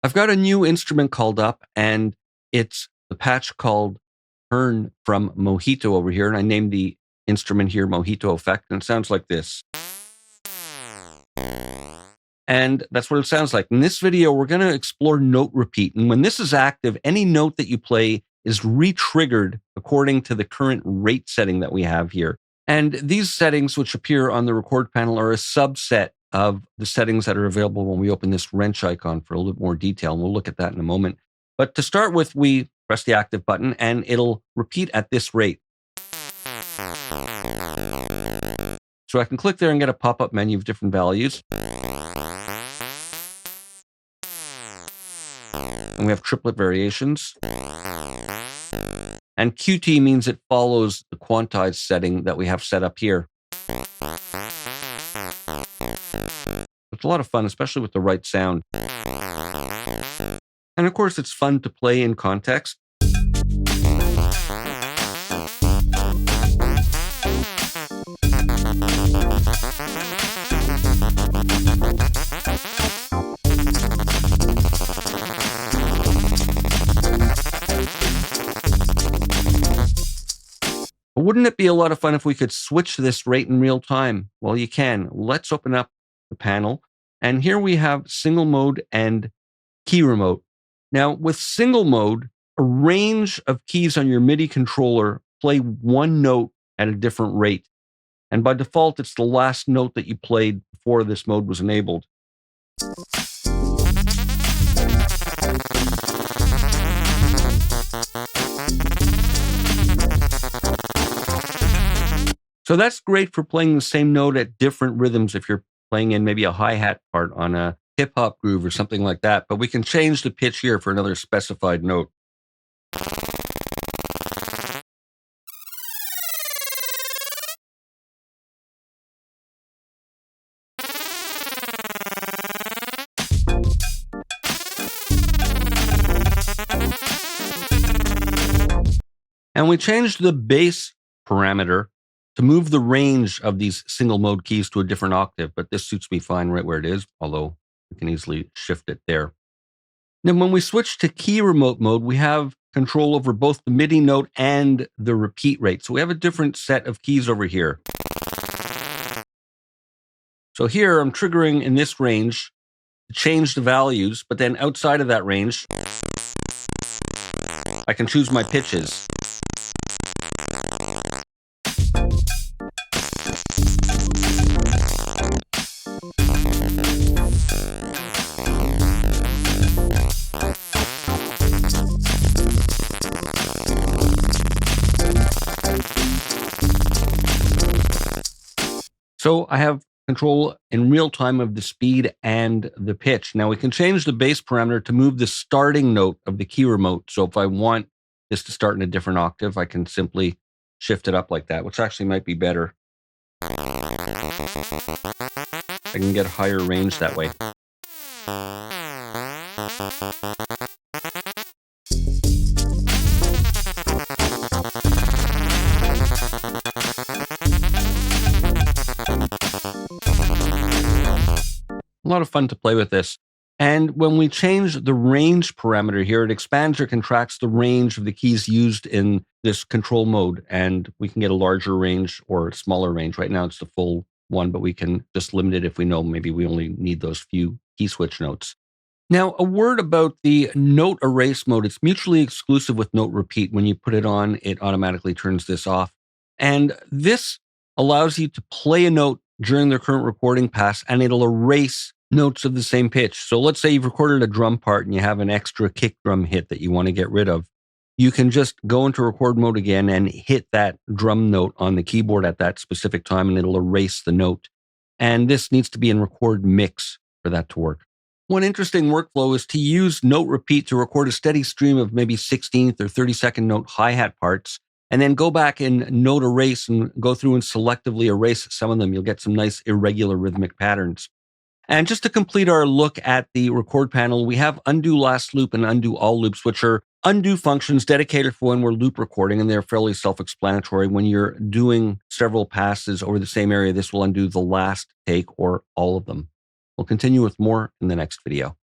I've got a new instrument called up, and it's the patch called Turn from Mojito over here. And I named the instrument here Mojito Effect, and it sounds like this. And that's what it sounds like. In this video, we're going to explore note repeat. And when this is active, any note that you play is re-triggered according to the current rate setting that we have here. And these settings, which appear on the record panel, are a subset of the settings that are available when we open this wrench icon for a little bit more detail. And we'll look at that in a moment. But to start with, we press the active button and it'll repeat at this rate. So I can click there and get a pop-up menu of different values. And we have triplet variations. And QT means it follows the quantized setting that we have set up here. It's a lot of fun, especially with the right sound. And of course, it's fun to play in context. Wouldn't it be a lot of fun if we could switch this rate in real time? Well, you can. Let's open up the panel. And here we have single mode and key remote. Now, with single mode, a range of keys on your MIDI controller play one note at a different rate. And by default, it's the last note that you played before this mode was enabled. So that's great for playing the same note at different rhythms if you're playing in maybe a hi-hat part on a hip-hop groove or something like that. But we can change the pitch here for another specified note. And we changed the bass parameter to move the range of these single mode keys to a different octave, but this suits me fine right where it is, although we can easily shift it there. Now, when we switch to key remote mode, we have control over both the MIDI note and the repeat rate. So we have a different set of keys over here. So here I'm triggering in this range to change the values, but then outside of that range, I can choose my pitches. So I have control in real time of the speed and the pitch. Now we can change the bass parameter to move the starting note of the key remote. So if I want this to start in a different octave, I can simply shift it up like that, which actually might be better. I can get a higher range that way. A lot of fun to play with this. And when we change the range parameter here, it expands or contracts the range of the keys used in this control mode. And we can get a larger range or a smaller range. Right now it's the full one, but we can just limit it if we know maybe we only need those few key switch notes. Now, a word about the note erase mode. It's mutually exclusive with note repeat. When you put it on, it automatically turns this off. And this allows you to play a note during the current recording pass, and it'll erase notes of the same pitch. So let's say you've recorded a drum part and you have an extra kick drum hit that you want to get rid of. You can just go into record mode again and hit that drum note on the keyboard at that specific time, and it'll erase the note. And this needs to be in record mix for that to work. One interesting workflow is to use note repeat to record a steady stream of maybe 16th or 32nd note hi-hat parts, and then go back and note erase and go through and selectively erase some of them. You'll get some nice irregular rhythmic patterns. And just to complete our look at the record panel, we have undo last loop and undo all loops, which are undo functions dedicated for when we're loop recording, and they're fairly self-explanatory. When you're doing several passes over the same area, this will undo the last take or all of them. We'll continue with more in the next video.